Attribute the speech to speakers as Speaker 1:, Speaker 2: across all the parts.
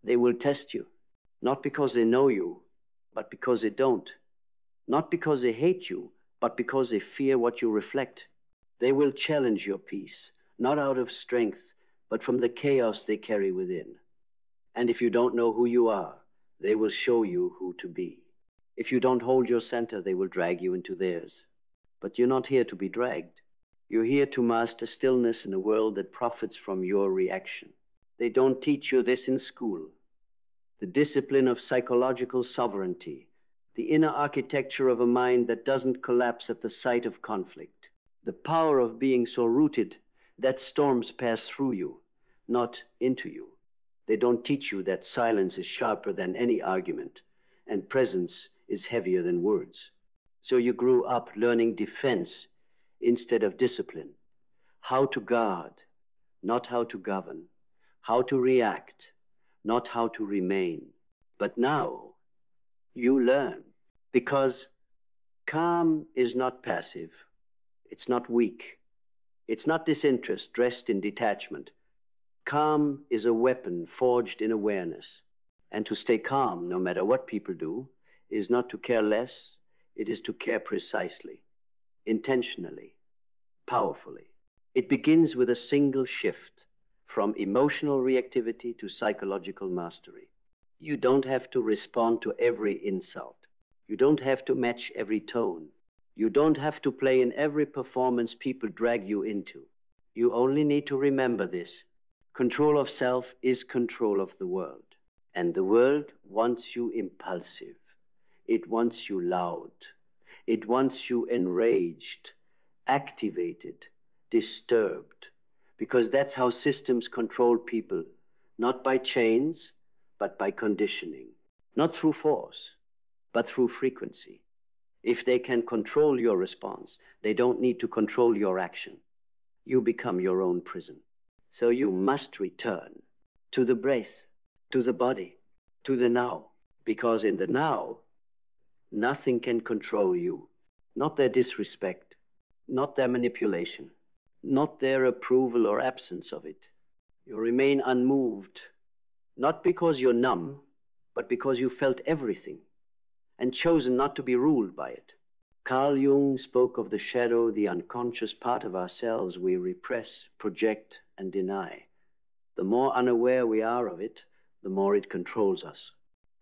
Speaker 1: They will test you, not because they know you, but because they don't. Not because they hate you, but because they fear what you reflect. They will challenge your peace, not out of strength, but from the chaos they carry within. And if you don't know who you are, they will show you who to be. If you don't hold your center, they will drag you into theirs. But you're not here to be dragged. You're here to master stillness in a world that profits from your reaction. They don't teach you this in school. The discipline of psychological sovereignty, the inner architecture of a mind that doesn't collapse at the sight of conflict, the power of being so rooted that storms pass through you, not into you. They don't teach you that silence is sharper than any argument, and presence is heavier than words. So you grew up learning defense instead of discipline, how to guard, not how to govern, how to react, not how to remain. But now you learn, because calm is not passive, it's not weak, it's not disinterest dressed in detachment. Calm is a weapon forged in awareness. And to stay calm, no matter what people do, is not to care less, it is to care precisely, intentionally, powerfully. It begins with a single shift from emotional reactivity to psychological mastery. You don't have to respond to every insult. You don't have to match every tone. You don't have to play in every performance people drag you into. You only need to remember this. Control of self is control of the world. And the world wants you impulsive. It wants you loud. It wants you enraged, activated, disturbed. Because that's how systems control people, not by chains, but by conditioning. Not through force, but through frequency. If they can control your response, they don't need to control your action. You become your own prison. So you must return to the breath, to the body, to the now. Because in the now, nothing can control you. Not their disrespect, not their manipulation, not their approval or absence of it. You remain unmoved, not because you're numb, but because you felt everything and chosen not to be ruled by it. Carl Jung spoke of the shadow, the unconscious part of ourselves we repress, project, and deny. The more unaware we are of it, the more it controls us.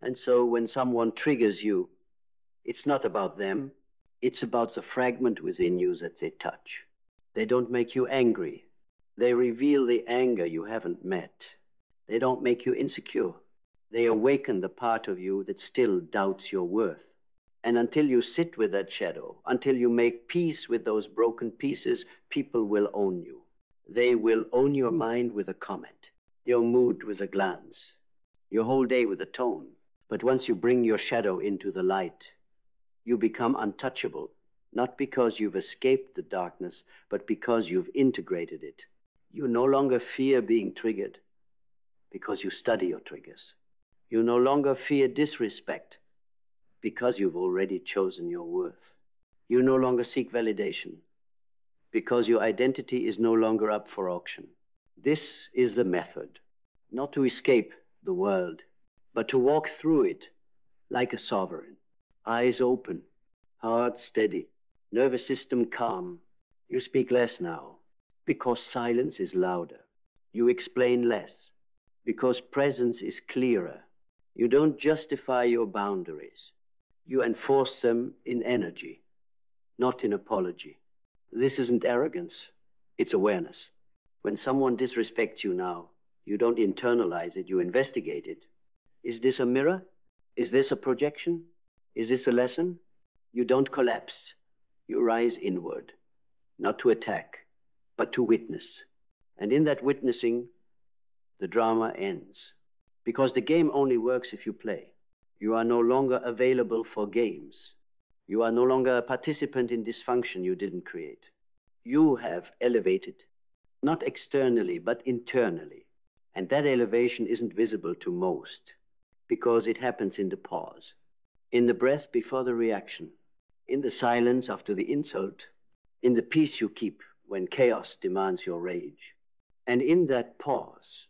Speaker 1: And so when someone triggers you, it's not about them, it's about the fragment within you that they touch. They don't make you angry. They reveal the anger you haven't met. They don't make you insecure. They awaken the part of you that still doubts your worth. And until you sit with that shadow, until you make peace with those broken pieces, people will own you. They will own your mind with a comment, your mood with a glance, your whole day with a tone. But once you bring your shadow into the light, you become untouchable, not because you've escaped the darkness, but because you've integrated it. You no longer fear being triggered because you study your triggers. You no longer fear disrespect because you've already chosen your worth. You no longer seek validation because your identity is no longer up for auction. This is the method, not to escape the world, but to walk through it like a sovereign. Eyes open, heart steady, nervous system calm. You speak less now because silence is louder. You explain less because presence is clearer. You don't justify your boundaries. You enforce them in energy, not in apology. This isn't arrogance, it's awareness. When someone disrespects you now, you don't internalize it, you investigate it. Is this a mirror? Is this a projection? Is this a lesson? You don't collapse. You rise inward, not to attack, but to witness. And in that witnessing, the drama ends. Because the game only works if you play. You are no longer available for games. You are no longer a participant in dysfunction you didn't create. You have elevated, not externally, but internally. And that elevation isn't visible to most, because it happens in the pause, in the breath before the reaction, in the silence after the insult, in the peace you keep when chaos demands your rage. And in that pause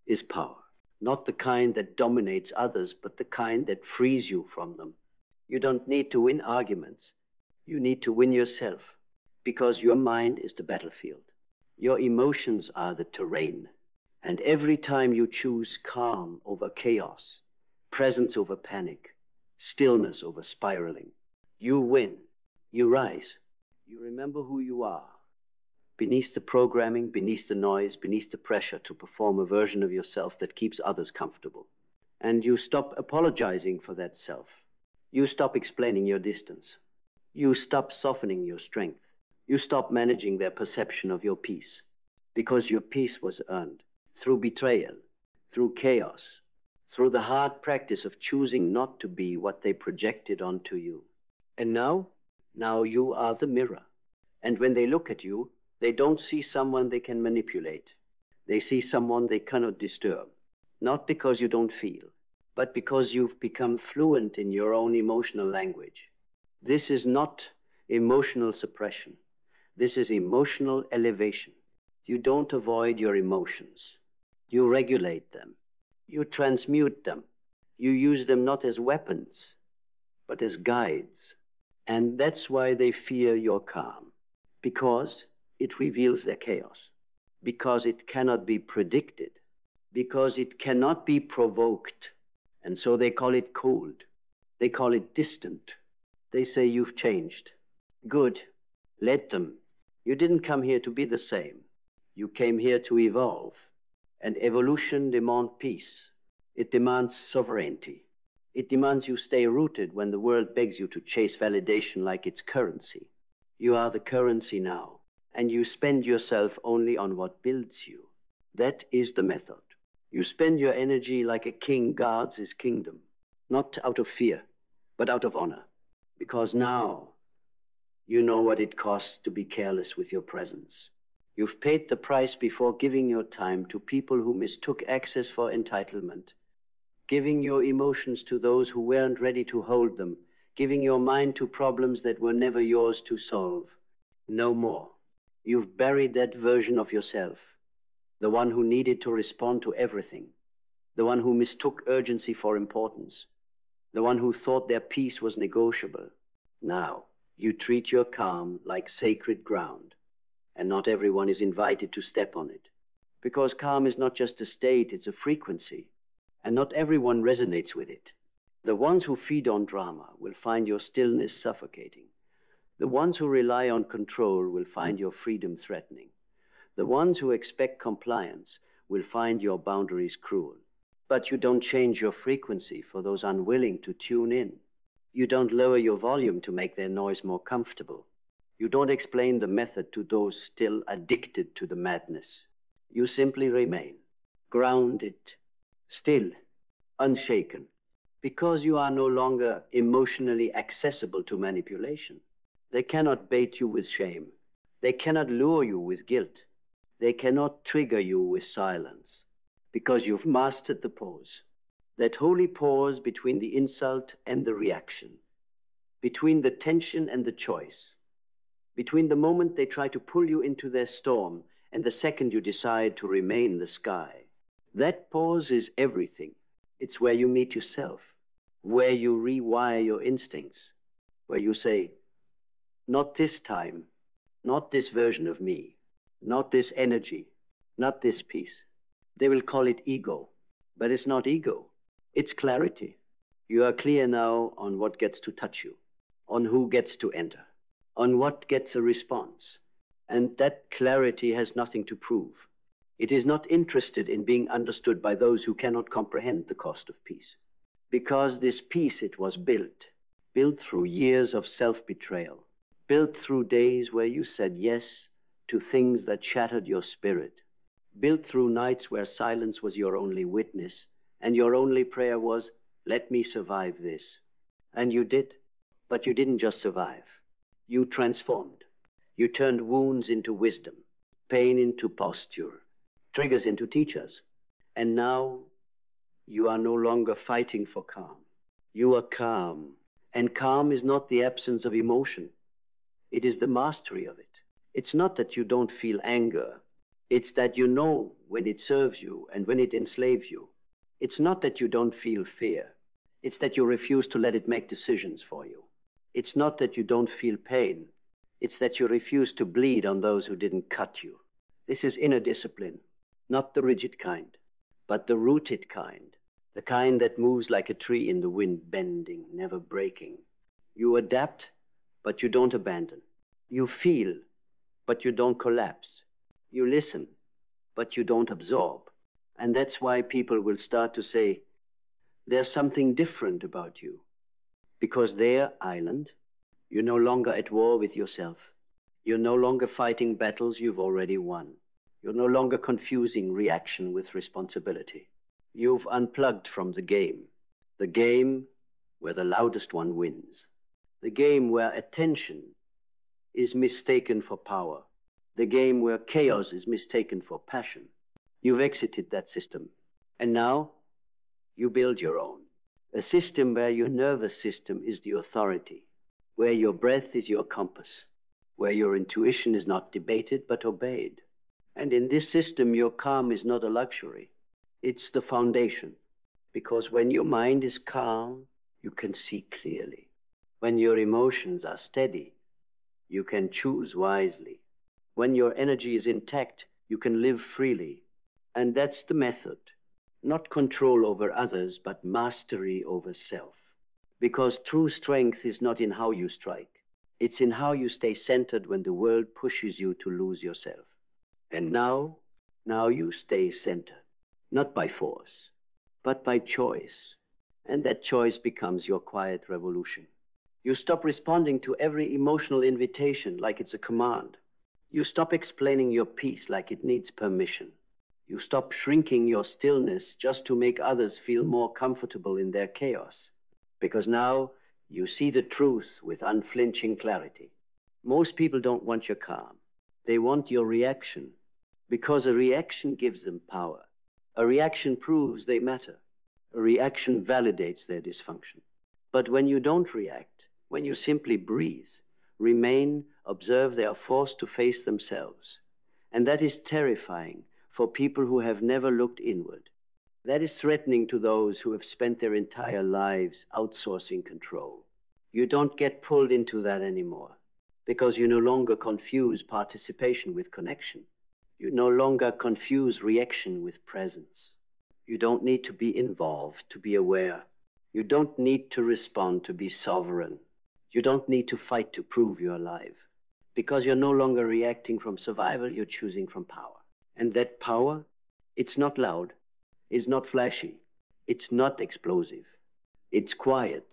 Speaker 1: is power. Not the kind that dominates others, but the kind that frees you from them. You don't need to win arguments. You need to win yourself, because your mind is the battlefield. Your emotions are the terrain. And every time you choose calm over chaos, presence over panic, stillness over spiraling, you win. You rise. You remember who you are. Beneath the programming, beneath the noise, beneath the pressure to perform a version of yourself that keeps others comfortable. And you stop apologizing for that self. You stop explaining your distance. You stop softening your strength. You stop managing their perception of your peace. Because your peace was earned through betrayal, through chaos, through the hard practice of choosing not to be what they projected onto you. And now you are the mirror. And when they look at you, they don't see someone they can manipulate. They see someone they cannot disturb. Not because you don't feel, but because you've become fluent in your own emotional language. This is not emotional suppression. This is emotional elevation. You don't avoid your emotions. You regulate them. You transmute them. You use them not as weapons, but as guides. And that's why they fear your calm. Because it reveals their chaos. Because it cannot be predicted. Because it cannot be provoked. And so they call it cold. They call it distant. They say you've changed. Good. Let them. You didn't come here to be the same. You came here to evolve. And evolution demands peace. It demands sovereignty. It demands you stay rooted when the world begs you to chase validation like it's currency. You are the currency now, and you spend yourself only on what builds you. That is the method. You spend your energy like a king guards his kingdom, not out of fear, but out of honor. Because now you know what it costs to be careless with your presence. You've paid the price before giving your time to people who mistook access for entitlement, giving your emotions to those who weren't ready to hold them, giving your mind to problems that were never yours to solve. No more. You've buried that version of yourself, the one who needed to respond to everything, the one who mistook urgency for importance, the one who thought their peace was negotiable. Now, you treat your calm like sacred ground, and not everyone is invited to step on it. Because calm is not just a state, it's a frequency, and not everyone resonates with it. The ones who feed on drama will find your stillness suffocating. The ones who rely on control will find your freedom threatening. The ones who expect compliance will find your boundaries cruel. But you don't change your frequency for those unwilling to tune in. You don't lower your volume to make their noise more comfortable. You don't explain the method to those still addicted to the madness. You simply remain, grounded, still, unshaken, because you are no longer emotionally accessible to manipulation. They cannot bait you with shame. They cannot lure you with guilt. They cannot trigger you with silence, because you've mastered the pause. That holy pause between the insult and the reaction, between the tension and the choice, between the moment they try to pull you into their storm and the second you decide to remain the sky. That pause is everything. It's where you meet yourself, where you rewire your instincts, where you say, not this time, not this version of me, not this energy, not this peace. They will call it ego, but it's not ego. It's clarity. You are clear now on what gets to touch you, on who gets to enter, on what gets a response. And that clarity has nothing to prove. It is not interested in being understood by those who cannot comprehend the cost of peace. Because this peace, it was built through years of self-betrayal, built through days where you said yes to things that shattered your spirit, built through nights where silence was your only witness, and your only prayer was, let me survive this. And you did, but you didn't just survive. You transformed. You turned wounds into wisdom, pain into posture, triggers into teachers. And now you are no longer fighting for calm. You are calm. And calm is not the absence of emotion. It is the mastery of it. It's not that you don't feel anger. It's that you know when it serves you and when it enslaves you. It's not that you don't feel fear. It's that you refuse to let it make decisions for you. It's not that you don't feel pain. It's that you refuse to bleed on those who didn't cut you. This is inner discipline, not the rigid kind, but the rooted kind, the kind that moves like a tree in the wind, bending, never breaking. You adapt, but you don't abandon. You feel, but you don't collapse. You listen, but you don't absorb. And that's why people will start to say, there's something different about you. Because there, island, you're no longer at war with yourself. You're no longer fighting battles you've already won. You're no longer confusing reaction with responsibility. You've unplugged from the game where the loudest one wins, the game where attention is mistaken for power, the game where chaos is mistaken for passion. You've exited that system, and now you build your own. A system where your nervous system is the authority, where your breath is your compass, where your intuition is not debated but obeyed. And in this system, your calm is not a luxury. It's the foundation. Because when your mind is calm, you can see clearly. When your emotions are steady, you can choose wisely. When your energy is intact, you can live freely. And that's the method. Not control over others, but mastery over self. Because true strength is not in how you strike. It's in how you stay centered when the world pushes you to lose yourself. And now you stay centered. Not by force, but by choice. And that choice becomes your quiet revolution. You stop responding to every emotional invitation like it's a command. You stop explaining your peace like it needs permission. You stop shrinking your stillness just to make others feel more comfortable in their chaos. Because now you see the truth with unflinching clarity. Most people don't want your calm. They want your reaction. Because a reaction gives them power. A reaction proves they matter. A reaction validates their dysfunction. But when you don't react, when you simply breathe, remain, observe, they are forced to face themselves. And that is terrifying for people who have never looked inward. That is threatening to those who have spent their entire lives outsourcing control. You don't get pulled into that anymore because you no longer confuse participation with connection. You no longer confuse reaction with presence. You don't need to be involved to be aware. You don't need to respond to be sovereign. You don't need to fight to prove you're alive. Because you're no longer reacting from survival, you're choosing from power. And that power, it's not loud, it's not flashy, it's not explosive, it's quiet,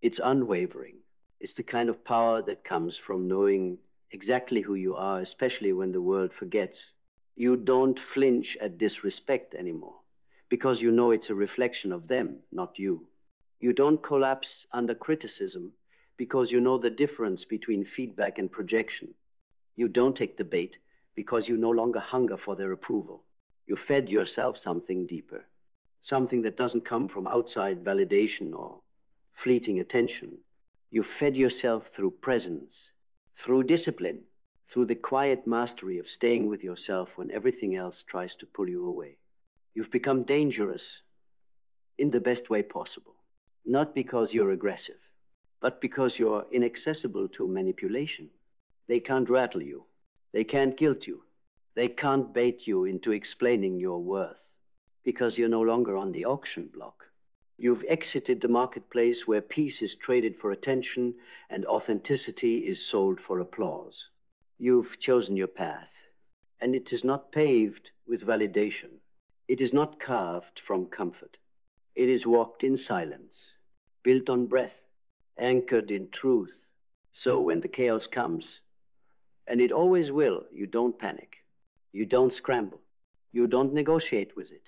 Speaker 1: it's unwavering. It's the kind of power that comes from knowing exactly who you are, especially when the world forgets. You don't flinch at disrespect anymore, because you know it's a reflection of them, not you. You don't collapse under criticism, because you know the difference between feedback and projection. You don't take the bait, because you no longer hunger for their approval. You fed yourself something deeper, something that doesn't come from outside validation or fleeting attention. You fed yourself through presence, through discipline, through the quiet mastery of staying with yourself when everything else tries to pull you away. You've become dangerous in the best way possible, not because you're aggressive, but because you're inaccessible to manipulation. They can't rattle you. They can't guilt you. They can't bait you into explaining your worth because you're no longer on the auction block. You've exited the marketplace where peace is traded for attention and authenticity is sold for applause. You've chosen your path, and it is not paved with validation. It is not carved from comfort. It is walked in silence, built on breath, anchored in truth. So when the chaos comes, and it always will, you don't panic. You don't scramble. You don't negotiate with it.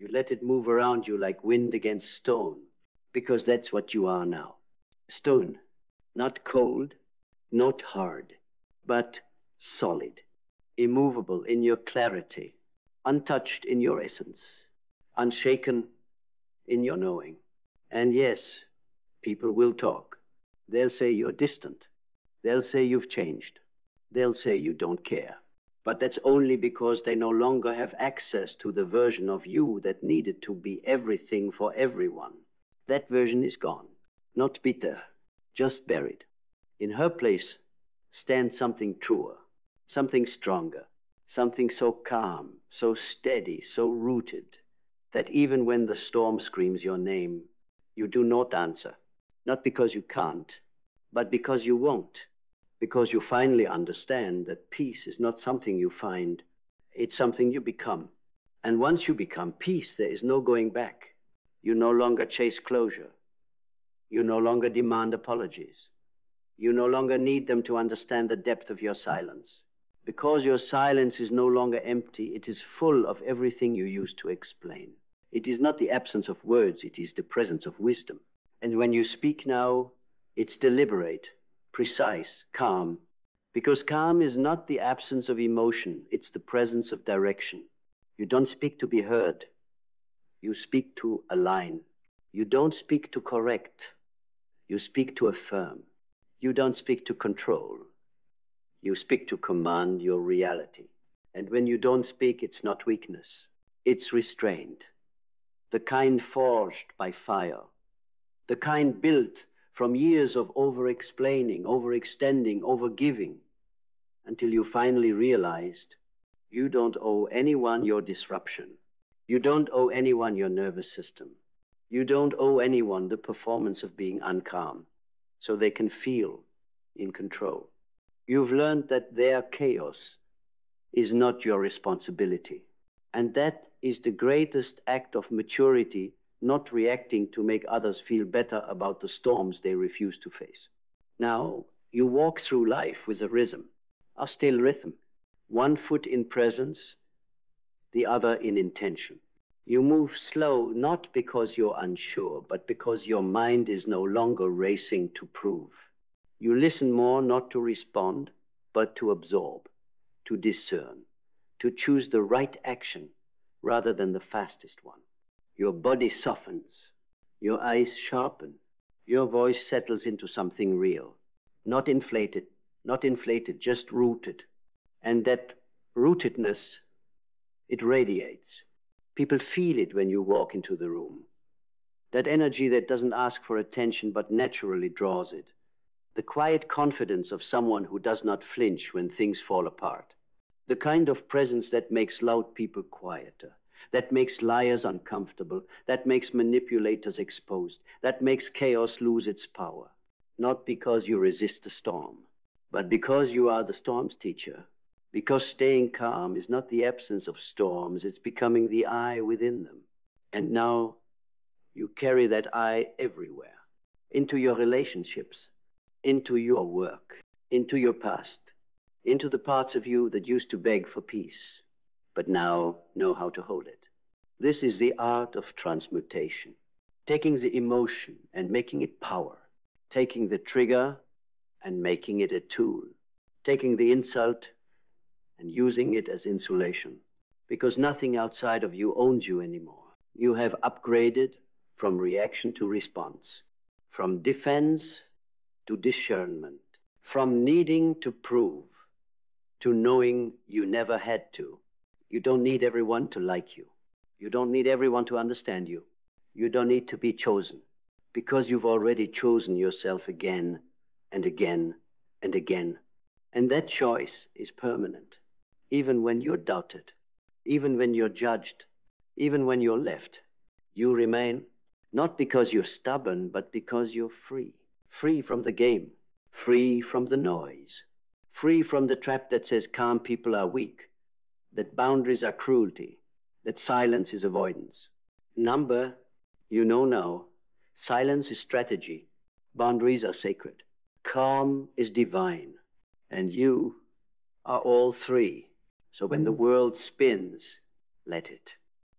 Speaker 1: You let it move around you like wind against stone, because that's what you are now. Stone, not cold, not hard, but solid, immovable in your clarity, untouched in your essence, unshaken in your knowing. And yes, people will talk. They'll say you're distant. They'll say you've changed. They'll say you don't care. But that's only because they no longer have access to the version of you that needed to be everything for everyone. That version is gone. Not bitter, just buried. In her place stands something truer, something stronger, something so calm, so steady, so rooted, that even when the storm screams your name, you do not answer. Not because you can't, but because you won't. Because you finally understand that peace is not something you find, it's something you become. And once you become peace, there is no going back. You no longer chase closure. You no longer demand apologies. You no longer need them to understand the depth of your silence. Because your silence is no longer empty, it is full of everything you used to explain. It is not the absence of words, it is the presence of wisdom. And when you speak now, it's deliberate, precise, calm. Because calm is not the absence of emotion, it's the presence of direction. You don't speak to be heard. You speak to align. You don't speak to correct. You speak to affirm. You don't speak to control. You speak to command your reality. And when you don't speak, it's not weakness. It's restraint. The kind forged by fire. The kind built from years of over-explaining, overextending, overgiving, until you finally realized you don't owe anyone your disruption. You don't owe anyone your nervous system. You don't owe anyone the performance of being uncalm, so they can feel in control. You've learned that their chaos is not your responsibility. And that is the greatest act of maturity, not reacting to make others feel better about the storms they refuse to face. Now, you walk through life with a rhythm, a still rhythm. One foot in presence, the other in intention. You move slow, not because you're unsure, but because your mind is no longer racing to prove. You listen more not to respond, but to absorb, to discern, to choose the right action rather than the fastest one. Your body softens, your eyes sharpen, your voice settles into something real, not inflated, just rooted. And that rootedness, it radiates. People feel it when you walk into the room. That energy that doesn't ask for attention but naturally draws it. The quiet confidence of someone who does not flinch when things fall apart. The kind of presence that makes loud people quieter, that makes liars uncomfortable, that makes manipulators exposed, that makes chaos lose its power. Not because you resist the storm, but because you are the storm's teacher. Because staying calm is not the absence of storms, it's becoming the eye within them. And now you carry that eye everywhere, into your relationships, into your work, into your past, into the parts of you that used to beg for peace, but now know how to hold it. This is the art of transmutation, taking the emotion and making it power, taking the trigger and making it a tool, taking the insult and using it as insulation, because nothing outside of you owns you anymore. You have upgraded from reaction to response, from defense to discernment, from needing to prove to knowing you never had to. You don't need everyone to like you. You don't need everyone to understand you. You don't need to be chosen, because you've already chosen yourself again and again and again. And that choice is permanent. Even when you're doubted, even when you're judged, even when you're left, you remain, not because you're stubborn, but because you're free. Free from the game, free from the noise, free from the trap that says calm people are weak, that boundaries are cruelty, that silence is avoidance. Number, you know now, silence is strategy, boundaries are sacred, calm is divine, and you are all three. So when the world spins, let it.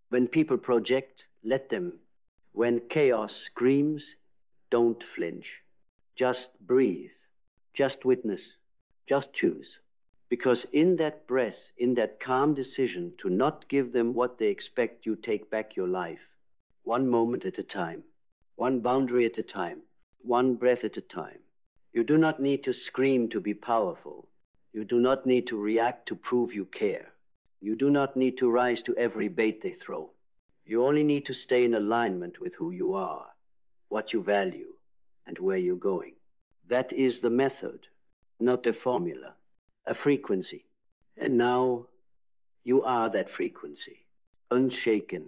Speaker 1: When people project, let them. When chaos screams, don't flinch. Just breathe. Just witness. Just choose. Because in that breath, in that calm decision to not give them what they expect, you take back your life. One moment at a time. One boundary at a time. One breath at a time. You do not need to scream to be powerful. You do not need to react to prove you care. You do not need to rise to every bait they throw. You only need to stay in alignment with who you are, what you value, and where you're going. That is the method, not a formula, a frequency. And now you are that frequency, unshaken,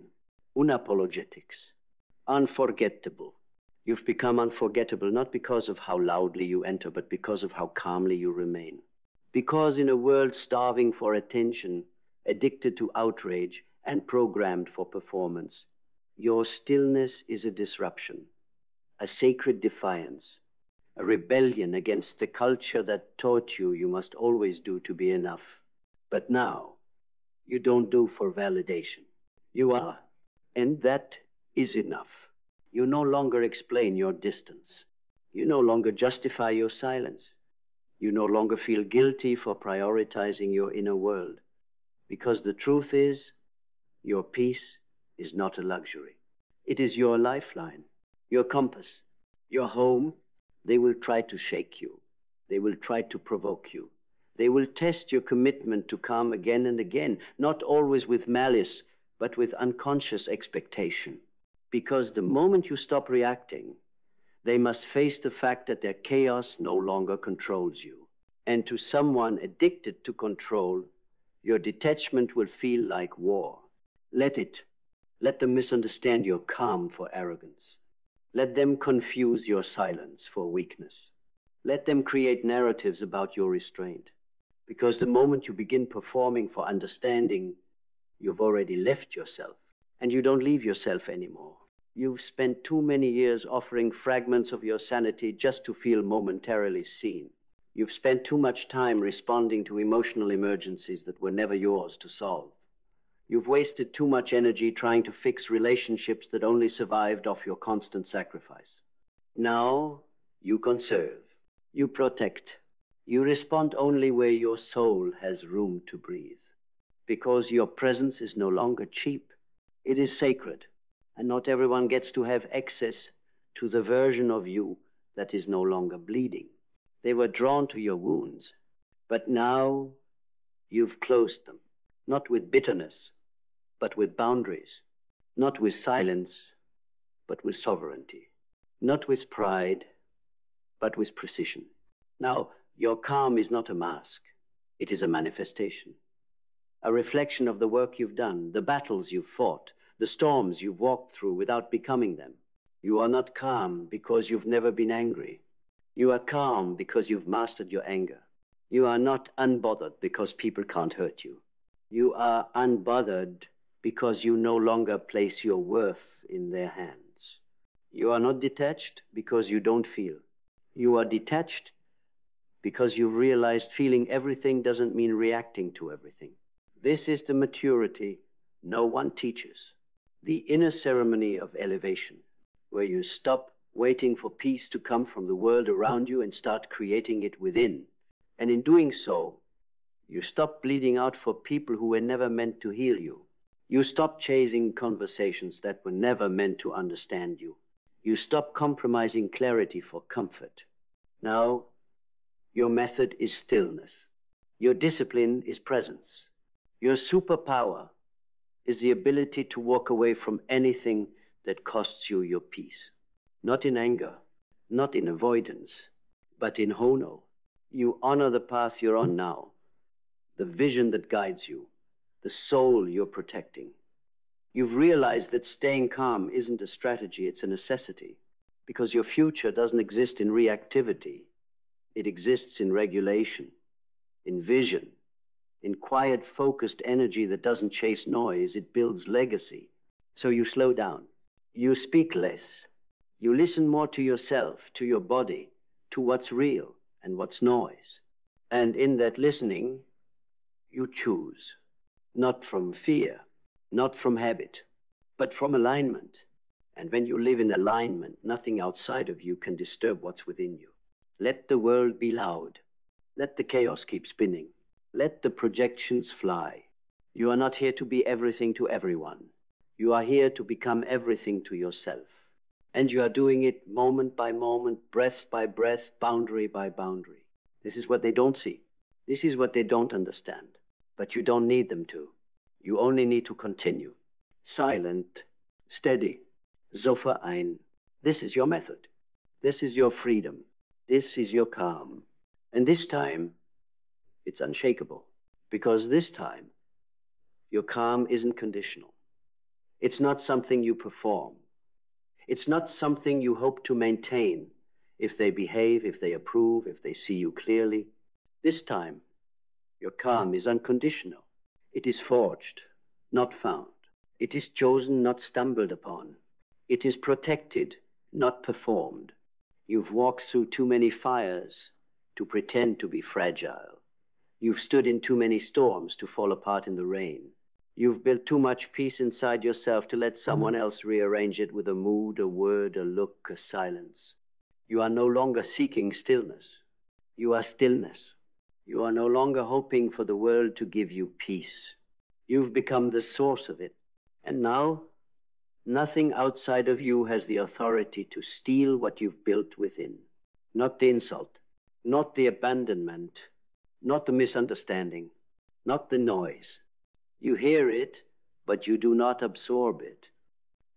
Speaker 1: unapologetics, unforgettable. You've become unforgettable not because of how loudly you enter, but because of how calmly you remain. Because in a world starving for attention, addicted to outrage, and programmed for performance, your stillness is a disruption, a sacred defiance, a rebellion against the culture that taught you you must always do to be enough. But now, you don't do for validation. You are, and that is enough. You no longer explain your distance. You no longer justify your silence. You no longer feel guilty for prioritizing your inner world. Because the truth is, your peace is not a luxury. It is your lifeline, your compass, your home. They will try to shake you. They will try to provoke you. They will test your commitment to calm again and again, not always with malice, but with unconscious expectation. Because the moment you stop reacting, they must face the fact that their chaos no longer controls you. And to someone addicted to control, your detachment will feel like war. Let it. Let them misunderstand your calm for arrogance. Let them confuse your silence for weakness. Let them create narratives about your restraint. Because the moment you begin performing for understanding, you've already left yourself. And you don't leave yourself anymore. You've spent too many years offering fragments of your sanity just to feel momentarily seen. You've spent too much time responding to emotional emergencies that were never yours to solve. You've wasted too much energy trying to fix relationships that only survived off your constant sacrifice. Now, you conserve. You protect. You respond only where your soul has room to breathe. Because your presence is no longer cheap. It is sacred. And not everyone gets to have access to the version of you that is no longer bleeding. They were drawn to your wounds. But now, you've closed them. Not with bitterness, but with boundaries. Not with silence, but with sovereignty. Not with pride, but with precision. Now, your calm is not a mask. It is a manifestation. A reflection of the work you've done, the battles you've fought, the storms you've walked through without becoming them. You are not calm because you've never been angry. You are calm because you've mastered your anger. You are not unbothered because people can't hurt you. You are unbothered because you no longer place your worth in their hands. You are not detached because you don't feel. You are detached because you realized feeling everything doesn't mean reacting to everything. This is the maturity no one teaches. The inner ceremony of elevation, where you stop waiting for peace to come from the world around you and start creating it within. And in doing so, you stop bleeding out for people who were never meant to heal you. You stop chasing conversations that were never meant to understand you. You stop compromising clarity for comfort. Now, your method is stillness. Your discipline is presence. Your superpower is the ability to walk away from anything that costs you your peace. Not in anger, not in avoidance, but in hono. You honor the path you're on now, the vision that guides you, the soul you're protecting. You've realized that staying calm isn't a strategy, it's a necessity, because your future doesn't exist in reactivity. It exists in regulation, in vision, in quiet, focused energy that doesn't chase noise. It builds legacy. So you slow down. You speak less. You listen more to yourself, to your body, to what's real and what's noise. And in that listening, you choose. Not from fear, not from habit, but from alignment. And when you live in alignment, nothing outside of you can disturb what's within you. Let the world be loud. Let the chaos keep spinning. Let the projections fly. You are not here to be everything to everyone. You are here to become everything to yourself. And you are doing it moment by moment, breath by breath, boundary by boundary. This is what they don't see. This is what they don't understand. But you don't need them to. You only need to continue. Silent, steady, so verein. This is your method. This is your freedom. This is your calm. And this time, it's unshakable. Because this time, your calm isn't conditional. It's not something you perform. It's not something you hope to maintain if they behave, if they approve, if they see you clearly. This time, your calm is unconditional. It is forged, not found. It is chosen, not stumbled upon. It is protected, not performed. You've walked through too many fires to pretend to be fragile. You've stood in too many storms to fall apart in the rain. You've built too much peace inside yourself to let someone else rearrange it with a mood, a word, a look, a silence. You are no longer seeking stillness. You are stillness. You are no longer hoping for the world to give you peace. You've become the source of it. And now, nothing outside of you has the authority to steal what you've built within. Not the insult, not the abandonment, not the misunderstanding, not the noise. You hear it, but you do not absorb it.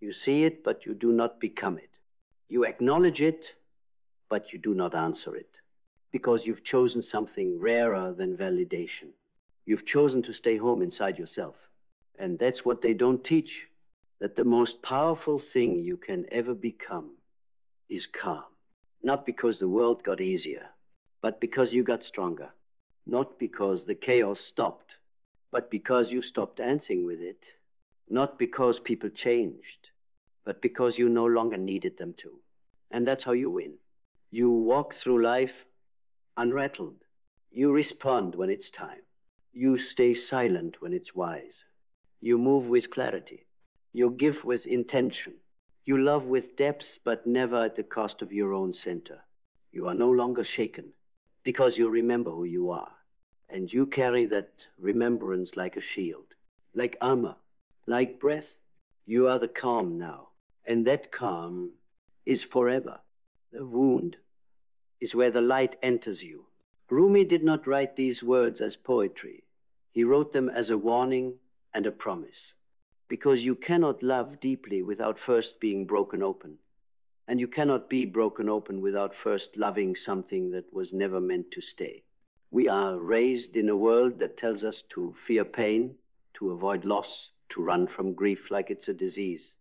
Speaker 1: You see it, but you do not become it. You acknowledge it, but you do not answer it. Because you've chosen something rarer than validation. You've chosen to stay home inside yourself. And that's what they don't teach, that the most powerful thing you can ever become is calm. Not because the world got easier, but because you got stronger. Not because the chaos stopped, but because you stopped dancing with it. Not because people changed, but because you no longer needed them to. And that's how you win. You walk through life unrattled. You respond when it's time. You stay silent when it's wise. You move with clarity. You give with intention. You love with depth, but never at the cost of your own center. You are no longer shaken because you remember who you are. And you carry that remembrance like a shield, like armor, like breath. You are the calm now. And that calm is forever. The wound is where the light enters you. Rumi did not write these words as poetry. He wrote them as a warning and a promise. Because you cannot love deeply without first being broken open. And you cannot be broken open without first loving something that was never meant to stay. We are raised in a world that tells us to fear pain, to avoid loss, to run from grief like it's a disease.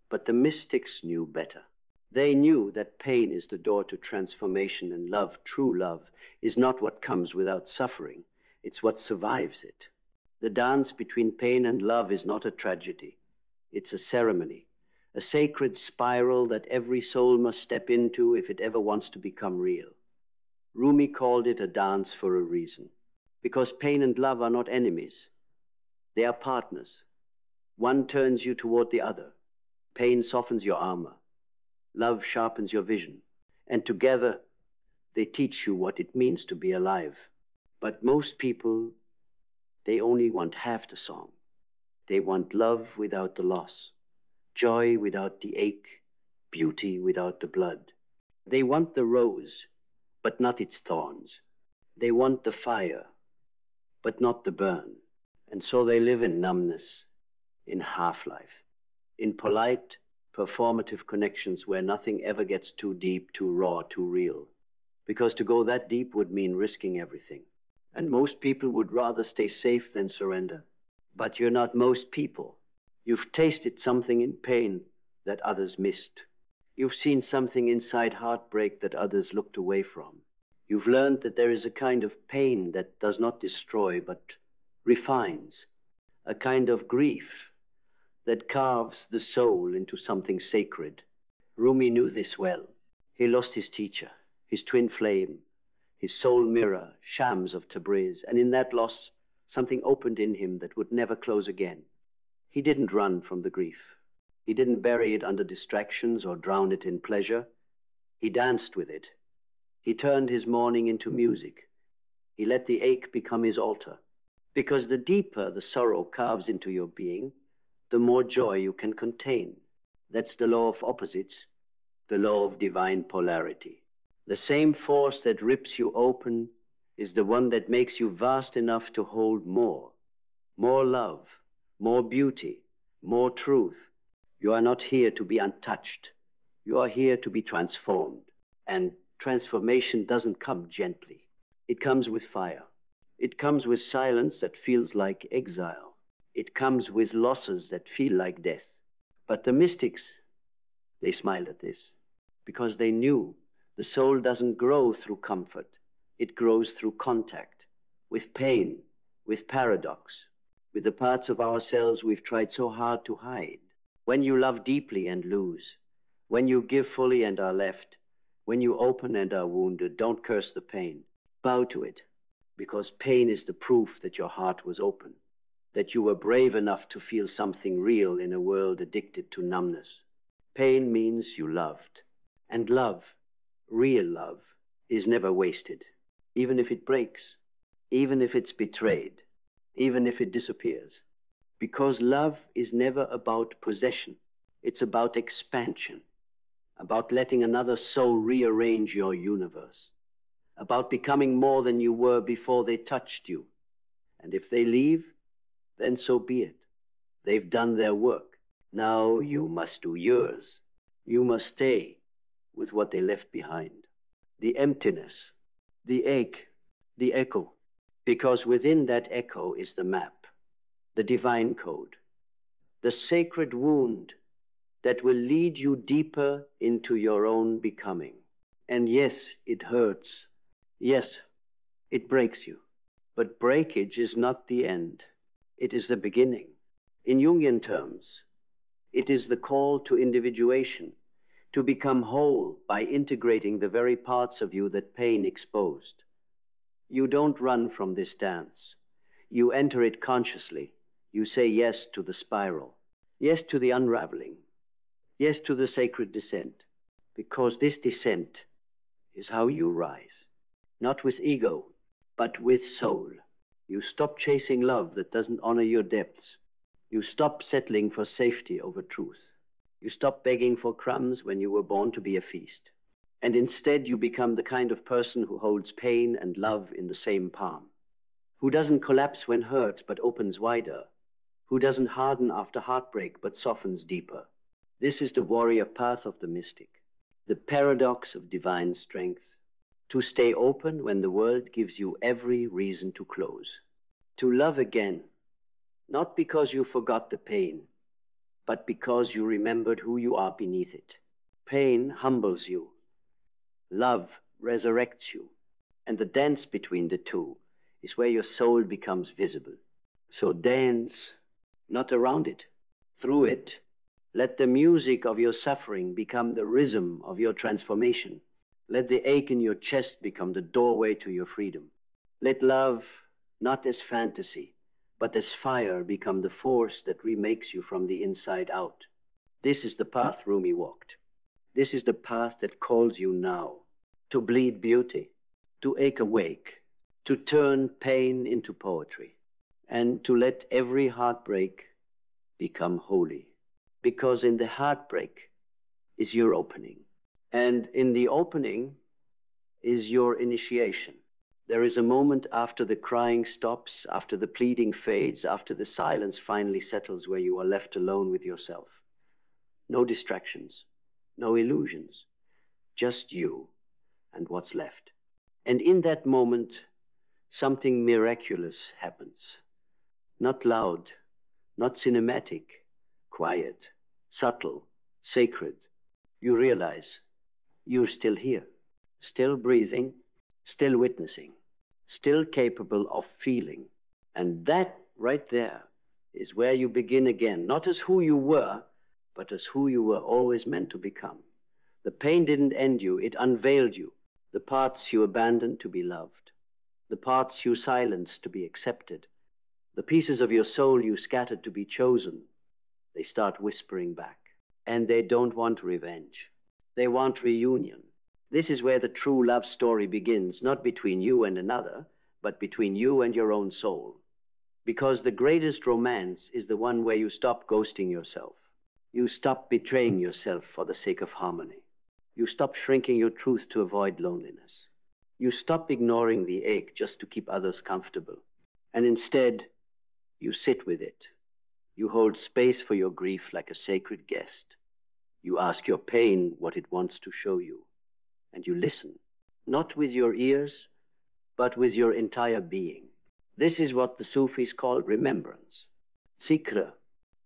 Speaker 1: But the mystics knew better. They knew that pain is the door to transformation, and love, true love, is not what comes without suffering. It's what survives it. The dance between pain and love is not a tragedy. It's a ceremony, a sacred spiral that every soul must step into if it ever wants to become real. Rumi called it a dance for a reason, because pain and love are not enemies. They are partners. One turns you toward the other. Pain softens your armor. Love sharpens your vision. And together, they teach you what it means to be alive. But most people, they only want half the song. They want love without the loss, joy without the ache, beauty without the blood. They want the rose, but not its thorns. They want the fire, but not the burn. And so they live in numbness, in half-life, in polite, performative connections where nothing ever gets too deep, too raw, too real. Because to go that deep would mean risking everything. And most people would rather stay safe than surrender. But you're not most people. You've tasted something in pain that others missed. You've seen something inside heartbreak that others looked away from. You've learned that there is a kind of pain that does not destroy, but refines. A kind of grief that carves the soul into something sacred. Rumi knew this well. He lost his teacher, his twin flame, his soul mirror, Shams of Tabriz, and in that loss, something opened in him that would never close again. He didn't run from the grief. He didn't bury it under distractions or drown it in pleasure. He danced with it. He turned his mourning into music. He let the ache become his altar. Because the deeper the sorrow carves into your being, the more joy you can contain. That's the law of opposites, the law of divine polarity. The same force that rips you open is the one that makes you vast enough to hold more. More love, more beauty, more truth. You are not here to be untouched. You are here to be transformed. And transformation doesn't come gently. It comes with fire. It comes with silence that feels like exile. It comes with losses that feel like death. But the mystics, they smiled at this because they knew the soul doesn't grow through comfort. It grows through contact, with pain, with paradox, with the parts of ourselves we've tried so hard to hide. When you love deeply and lose, when you give fully and are left, when you open and are wounded, don't curse the pain. Bow to it, because pain is the proof that your heart was open, that you were brave enough to feel something real in a world addicted to numbness. Pain means you loved. And love, real love, is never wasted, even if it breaks, even if it's betrayed, even if it disappears. Because love is never about possession. It's about expansion, about letting another soul rearrange your universe, about becoming more than you were before they touched you. And if they leave, then so be it. They've done their work. Now you must do yours. You must stay with what they left behind. The emptiness, the ache, the echo. Because within that echo is the map, the divine code, the sacred wound that will lead you deeper into your own becoming. And yes, it hurts. Yes, it breaks you. But breakage is not the end. It is the beginning. In Jungian terms, it is the call to individuation, to become whole by integrating the very parts of you that pain exposed. You don't run from this dance. You enter it consciously. You say yes to the spiral, yes to the unraveling, yes to the sacred descent, because this descent is how you rise, not with ego, but with soul. You stop chasing love that doesn't honor your depths. You stop settling for safety over truth. You stop begging for crumbs when you were born to be a feast. And instead you become the kind of person who holds pain and love in the same palm, who doesn't collapse when hurt but opens wider, who doesn't harden after heartbreak but softens deeper. This is the warrior path of the mystic, the paradox of divine strength, to stay open when the world gives you every reason to close, to love again, not because you forgot the pain, but because you remembered who you are beneath it. Pain humbles you. Love resurrects you. And the dance between the two is where your soul becomes visible. So dance, not around it, through it. Let the music of your suffering become the rhythm of your transformation. Let the ache in your chest become the doorway to your freedom. Let love, not as fantasy, but as fire, become the force that remakes you from the inside out. This is the path Rumi walked. This is the path that calls you now to bleed beauty, to ache awake, to turn pain into poetry, and to let every heartbreak become holy. Because in the heartbreak is your opening, and in the opening is your initiation. There is a moment after the crying stops, after the pleading fades, after the silence finally settles, where you are left alone with yourself. No distractions, no illusions, just you and what's left. And in that moment, something miraculous happens. Not loud, not cinematic, quiet, subtle, sacred. You realize you're still here, still breathing, still witnessing, still capable of feeling. And that right there is where you begin again, not as who you were, but as who you were always meant to become. The pain didn't end you, it unveiled you, the parts you abandoned to be loved, the parts you silenced to be accepted, the pieces of your soul you scattered to be chosen. They start whispering back. And they don't want revenge. They want reunion. This is where the true love story begins, not between you and another, but between you and your own soul. Because the greatest romance is the one where you stop ghosting yourself. You stop betraying yourself for the sake of harmony. You stop shrinking your truth to avoid loneliness. You stop ignoring the ache just to keep others comfortable. And instead, you sit with it. You hold space for your grief like a sacred guest. You ask your pain what it wants to show you. And you listen, not with your ears, but with your entire being. This is what the Sufis call remembrance. Zikr,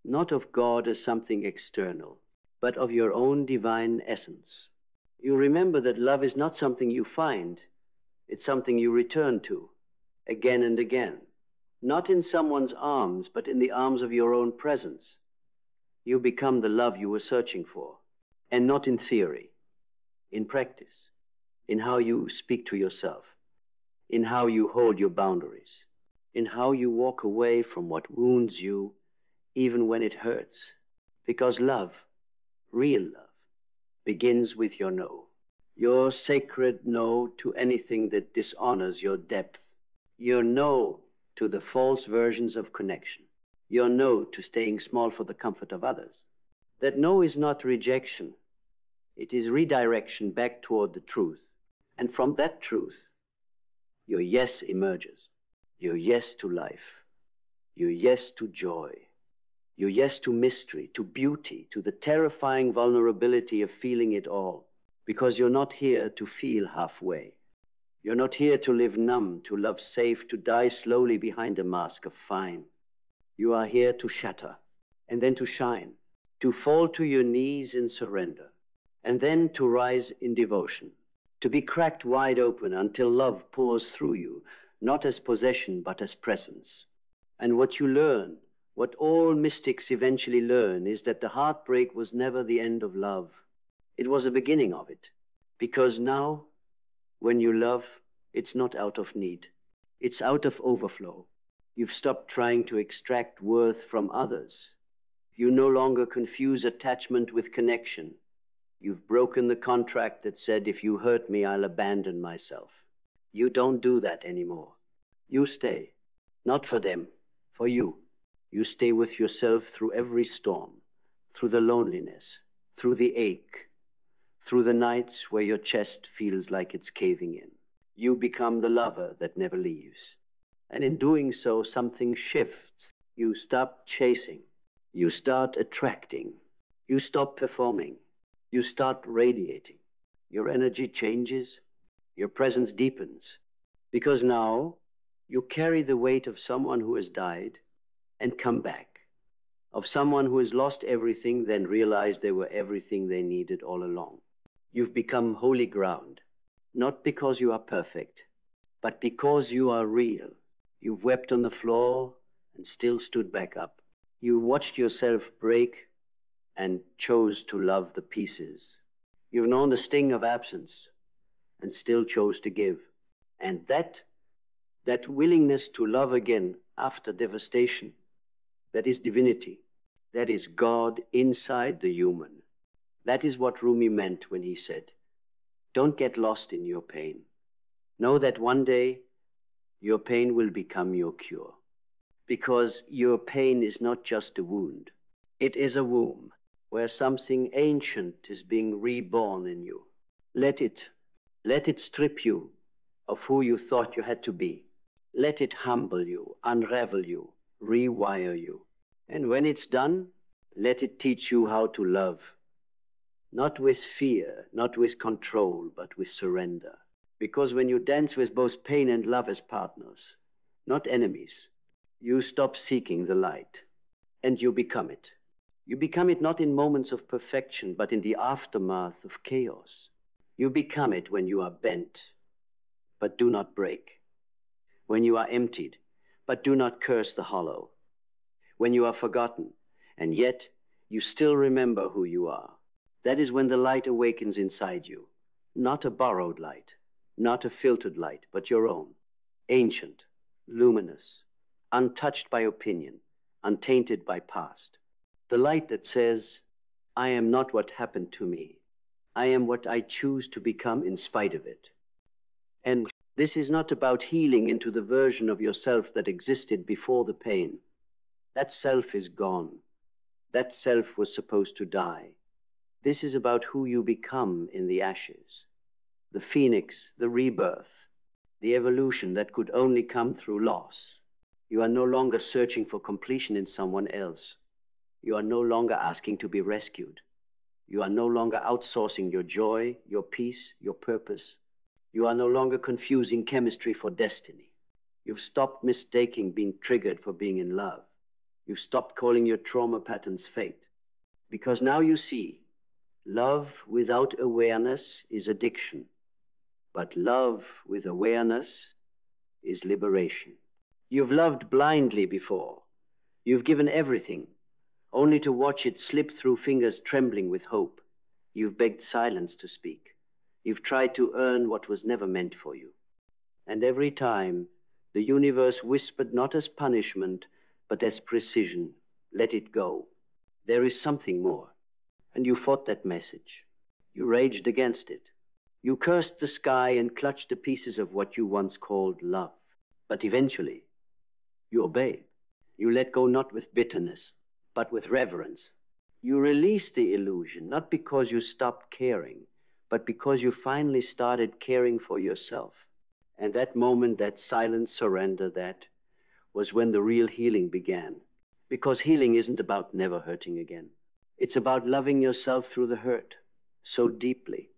Speaker 1: not of God as something external, but of your own divine essence. You remember that love is not something you find, it's something you return to, again and again. Not in someone's arms, but in the arms of your own presence. You become the love you were searching for, and not in theory, in practice, in how you speak to yourself, in how you hold your boundaries, in how you walk away from what wounds you, even when it hurts. Because love, real love, begins with your no. Your sacred no to anything that dishonors your depth. Your no to the false versions of connection. Your no to staying small for the comfort of others. That no is not rejection. It is redirection back toward the truth. And from that truth, your yes emerges. Your yes to life. Your yes to joy. Your yes to mystery, to beauty, to the terrifying vulnerability of feeling it all. Because you're not here to feel halfway. You're not here to live numb, to love safe, to die slowly behind a mask of fine. You are here to shatter, and then to shine, to fall to your knees in surrender, and then to rise in devotion, to be cracked wide open until love pours through you, not as possession, but as presence. And what you learn, what all mystics eventually learn, is that the heartbreak was never the end of love. It was the beginning of it. Because now, when you love, it's not out of need. It's out of overflow. You've stopped trying to extract worth from others. You no longer confuse attachment with connection. You've broken the contract that said, if you hurt me, I'll abandon myself. You don't do that anymore. You stay. Not for them, for you. You stay with yourself through every storm, through the loneliness, through the ache, through the nights where your chest feels like it's caving in. You become the lover that never leaves. And in doing so, something shifts. You stop chasing. You start attracting. You stop performing. You start radiating. Your energy changes. Your presence deepens. Because now you carry the weight of someone who has died and come back. Of someone who has lost everything, then realized they were everything they needed all along. You've become holy ground, not because you are perfect, but because you are real. You've wept on the floor and still stood back up. You watched yourself break and chose to love the pieces. You've known the sting of absence and still chose to give. And that willingness to love again after devastation, that is divinity. That is God inside the human. That is what Rumi meant when he said, don't get lost in your pain. Know that one day your pain will become your cure. Because your pain is not just a wound. It is a womb where something ancient is being reborn in you. Let it strip you of who you thought you had to be. Let it humble you, unravel you, rewire you. And when it's done, let it teach you how to love. Not with fear, not with control, but with surrender. Because when you dance with both pain and love as partners, not enemies, you stop seeking the light, and you become it. You become it not in moments of perfection, but in the aftermath of chaos. You become it when you are bent, but do not break. When you are emptied, but do not curse the hollow. When you are forgotten, and yet you still remember who you are. That is when the light awakens inside you. Not a borrowed light, not a filtered light, but your own. Ancient, luminous, untouched by opinion, untainted by past. The light that says, I am not what happened to me. I am what I choose to become in spite of it. And this is not about healing into the version of yourself that existed before the pain. That self is gone. That self was supposed to die. This is about who you become in the ashes. The phoenix, the rebirth, the evolution that could only come through loss. You are no longer searching for completion in someone else. You are no longer asking to be rescued. You are no longer outsourcing your joy, your peace, your purpose. You are no longer confusing chemistry for destiny. You've stopped mistaking being triggered for being in love. You've stopped calling your trauma patterns fate. Because now you see, love without awareness is addiction. But love with awareness is liberation. You've loved blindly before. You've given everything, only to watch it slip through fingers trembling with hope. You've begged silence to speak. You've tried to earn what was never meant for you. And every time, the universe whispered not as punishment, but as precision. Let it go. There is something more. And you fought that message. You raged against it. You cursed the sky and clutched the pieces of what you once called love. But eventually, you obeyed. You let go not with bitterness, but with reverence. You released the illusion, not because you stopped caring, but because you finally started caring for yourself. And that moment, that silent surrender, that was when the real healing began. Because healing isn't about never hurting again. It's about loving yourself through the hurt so deeply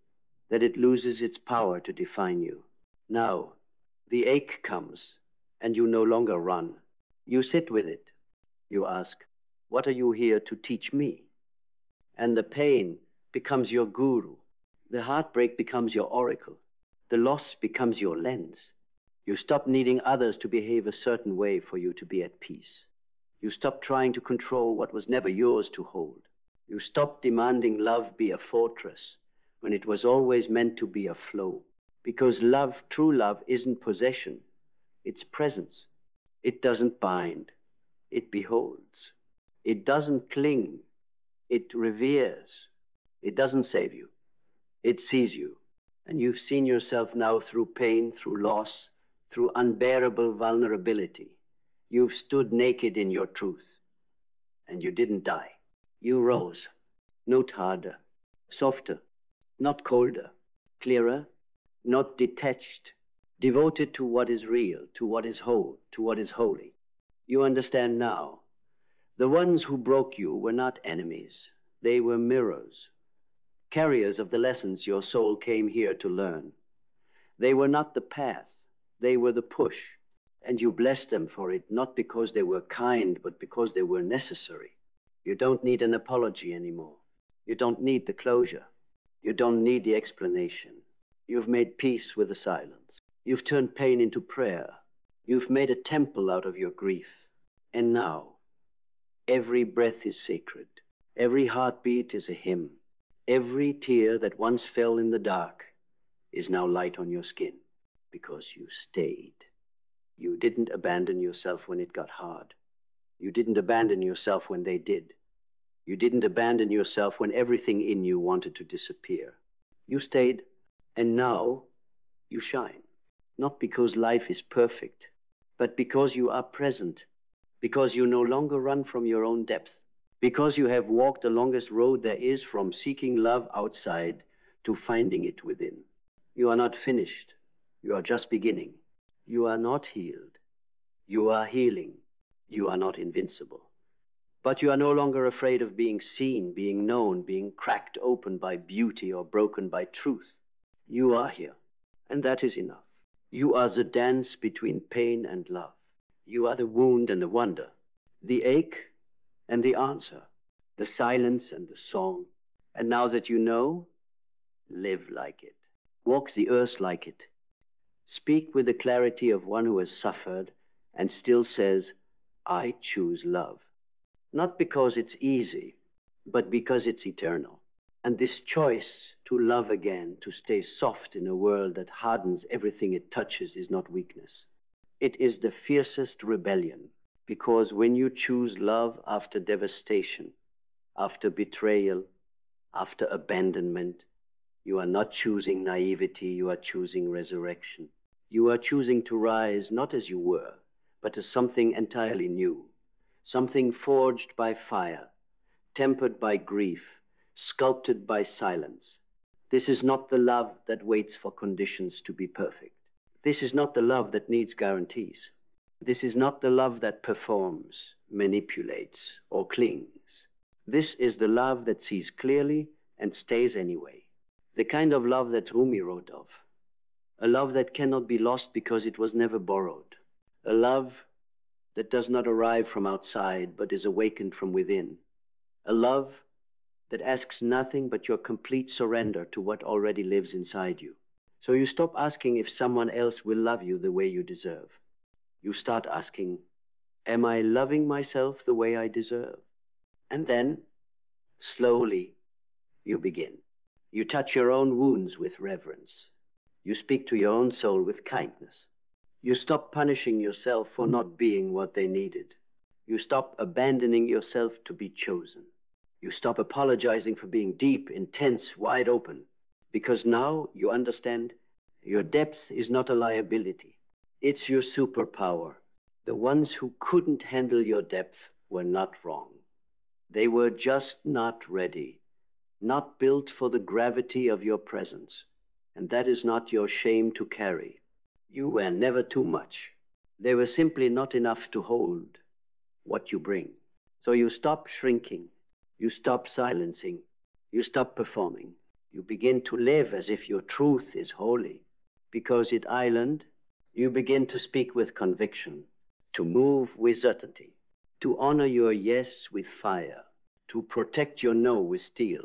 Speaker 1: that it loses its power to define you. Now, the ache comes, and you no longer run. You sit with it. You ask, what are you here to teach me? And the pain becomes your guru. The heartbreak becomes your oracle. The loss becomes your lens. You stop needing others to behave a certain way for you to be at peace. You stop trying to control what was never yours to hold. You stop demanding love be a fortress when it was always meant to be a flow. Because love, true love, isn't possession. It's presence. It doesn't bind. It beholds. It doesn't cling. It reveres. It doesn't save you. It sees you. And you've seen yourself now through pain, through loss, through unbearable vulnerability. You've stood naked in your truth. And you didn't die. You rose. Not harder. Softer. Not colder. Clearer. Not detached. Devoted to what is real, to what is whole, to what is holy. You understand now. The ones who broke you were not enemies. They were mirrors. Carriers of the lessons your soul came here to learn. They were not the path. They were the push. And you blessed them for it, not because they were kind, but because they were necessary. You don't need an apology anymore. You don't need the closure. You don't need the explanation. You've made peace with the silence. You've turned pain into prayer. You've made a temple out of your grief. And now, every breath is sacred. Every heartbeat is a hymn. Every tear that once fell in the dark is now light on your skin because you stayed. You didn't abandon yourself when it got hard. You didn't abandon yourself when they did. You didn't abandon yourself when everything in you wanted to disappear. You stayed, and now you shine. Not because life is perfect, but because you are present, because you no longer run from your own depth, because you have walked the longest road there is from seeking love outside to finding it within. You are not finished. You are just beginning. You are not healed. You are healing. You are not invincible. But you are no longer afraid of being seen, being known, being cracked open by beauty or broken by truth. You are here, and that is enough. You are the dance between pain and love. You are the wound and the wonder, the ache and the answer, the silence and the song. And now that you know, live like it. Walk the earth like it. Speak with the clarity of one who has suffered and still says, I choose love. Not because it's easy, but because it's eternal. And this choice to love again, to stay soft in a world that hardens everything it touches, is not weakness. It is the fiercest rebellion, because when you choose love after devastation, after betrayal, after abandonment, you are not choosing naivety, you are choosing resurrection. You are choosing to rise not as you were, but as something entirely new, something forged by fire, tempered by grief, sculpted by silence. This is not the love that waits for conditions to be perfect. This is not the love that needs guarantees. This is not the love that performs, manipulates, or clings. This is the love that sees clearly and stays anyway. The kind of love that Rumi wrote of. A love that cannot be lost because it was never borrowed. A love that does not arrive from outside but is awakened from within. A love that asks nothing but your complete surrender to what already lives inside you. So you stop asking if someone else will love you the way you deserve. You start asking, am I loving myself the way I deserve? And then, slowly, you begin. You touch your own wounds with reverence. You speak to your own soul with kindness. You stop punishing yourself for not being what they needed. You stop abandoning yourself to be chosen. You stop apologizing for being deep, intense, wide open. Because now you understand your depth is not a liability. It's your superpower. The ones who couldn't handle your depth were not wrong. They were just not ready, not built for the gravity of your presence. And that is not your shame to carry. You were never too much. They were simply not enough to hold what you bring. So you stop shrinking. You stop silencing. You stop performing. You begin to live as if your truth is holy. Because at Island, you begin to speak with conviction, to move with certainty, to honor your yes with fire, to protect your no with steel,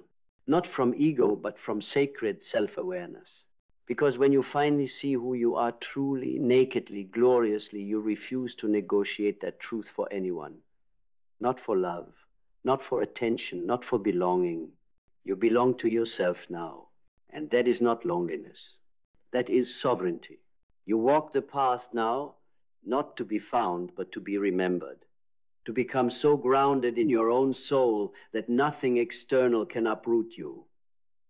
Speaker 1: not from ego, but from sacred self-awareness. Because when you finally see who you are truly, nakedly, gloriously, you refuse to negotiate that truth for anyone. Not for love, not for attention, not for belonging. You belong to yourself now. And that is not loneliness. That is sovereignty. You walk the path now, not to be found, but to be remembered. To become so grounded in your own soul that nothing external can uproot you.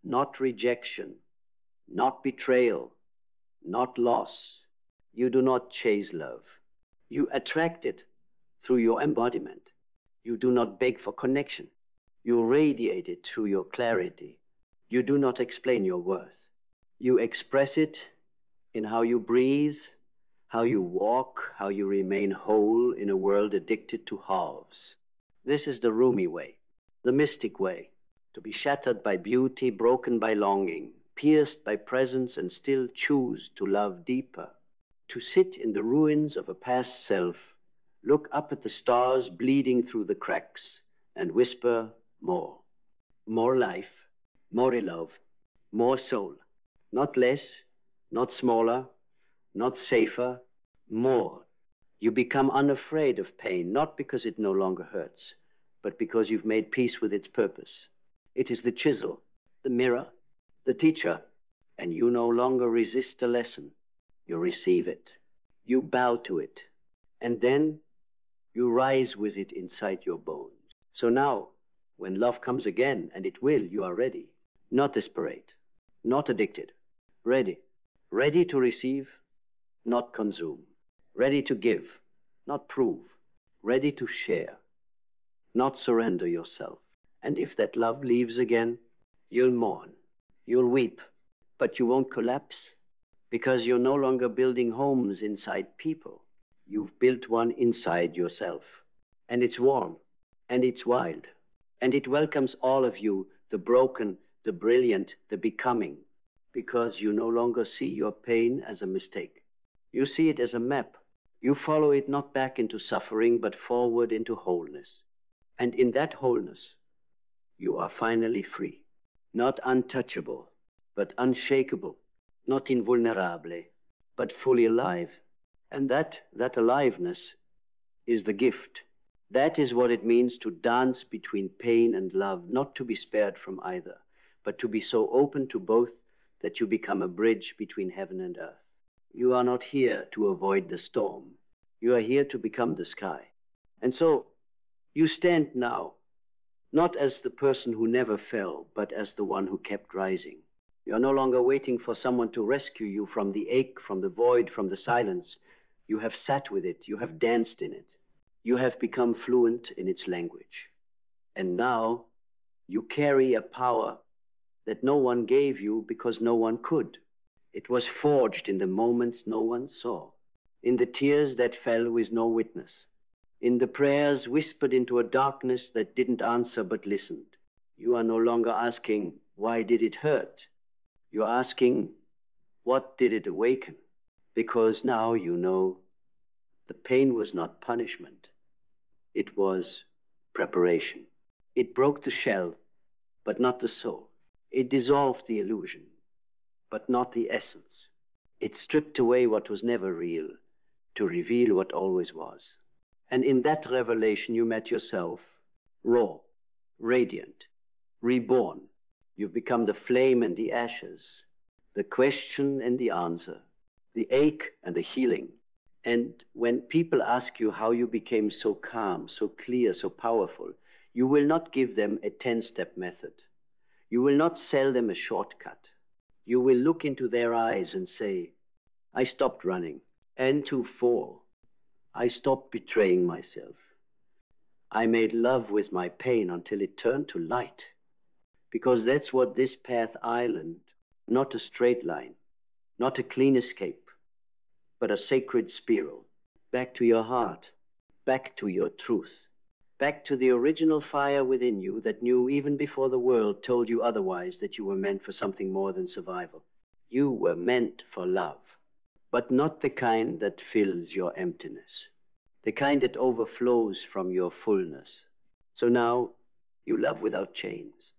Speaker 1: Not rejection, not betrayal, not loss. You do not chase love. You attract it through your embodiment. You do not beg for connection. You radiate it through your clarity. You do not explain your worth. You express it in how you breathe, how you walk, how you remain whole in a world addicted to halves. This is the Rumi way, the mystic way, to be shattered by beauty, broken by longing, pierced by presence, and still choose to love deeper. To sit in the ruins of a past self, look up at the stars bleeding through the cracks, and whisper more. More life, more love, more soul. Not less, not smaller, not safer, more. You become unafraid of pain, not because it no longer hurts, but because you've made peace with its purpose. It is the chisel, the mirror, the teacher, and you no longer resist the lesson. You receive it. You bow to it. And then you rise with it inside your bones. So now, when love comes again, and it will, you are ready. Not desperate, not addicted. Ready. Ready to receive, not consume. Ready to give, not prove. Ready to share, not surrender yourself. And if that love leaves again, you'll mourn, you'll weep, but you won't collapse because you're no longer building homes inside people. You've built one inside yourself. And it's warm, and it's wild, and it welcomes all of you, the broken, the brilliant, the becoming, because you no longer see your pain as a mistake. You see it as a map. You follow it not back into suffering, but forward into wholeness. And in that wholeness, you are finally free. Not untouchable, but unshakable. Not invulnerable, but fully alive. And that aliveness is the gift. That is what it means to dance between pain and love, not to be spared from either, but to be so open to both that you become a bridge between heaven and earth. You are not here to avoid the storm. You are here to become the sky. And so you stand now, not as the person who never fell, but as the one who kept rising. You are no longer waiting for someone to rescue you from the ache, from the void, from the silence. You have sat with it. You have danced in it. You have become fluent in its language. And now you carry a power that no one gave you because no one could. It was forged in the moments no one saw, in the tears that fell with no witness, in the prayers whispered into a darkness that didn't answer but listened. You are no longer asking, why did it hurt? You're asking, what did it awaken? Because now you know the pain was not punishment. It was preparation. It broke the shell, but not the soul. It dissolved the illusion, but not the essence. It stripped away what was never real to reveal what always was. And in that revelation, you met yourself, raw, radiant, reborn. You've become the flame and the ashes, the question and the answer, the ache and the healing. And when people ask you how you became so calm, so clear, so powerful, you will not give them a 10-step method. You will not sell them a shortcut. You will look into their eyes and say, I stopped running. And to fall, I stopped betraying myself. I made love with my pain until it turned to light. Because that's what this path island, not a straight line, not a clean escape, but a sacred spiral. Back to your heart, back to your truth, back to the original fire within you that knew even before the world told you otherwise that you were meant for something more than survival. You were meant for love, but not the kind that fills your emptiness, the kind that overflows from your fullness. So now you love without chains.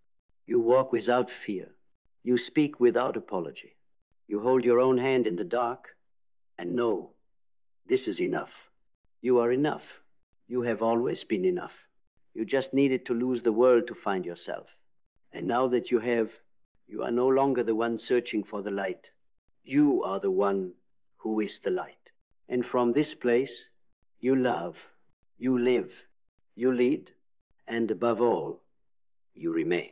Speaker 1: You walk without fear. You speak without apology. You hold your own hand in the dark and know this is enough. You are enough. You have always been enough. You just needed to lose the world to find yourself. And now that you have, you are no longer the one searching for the light. You are the one who is the light. And from this place, you love, you live, you lead, and above all, you remain.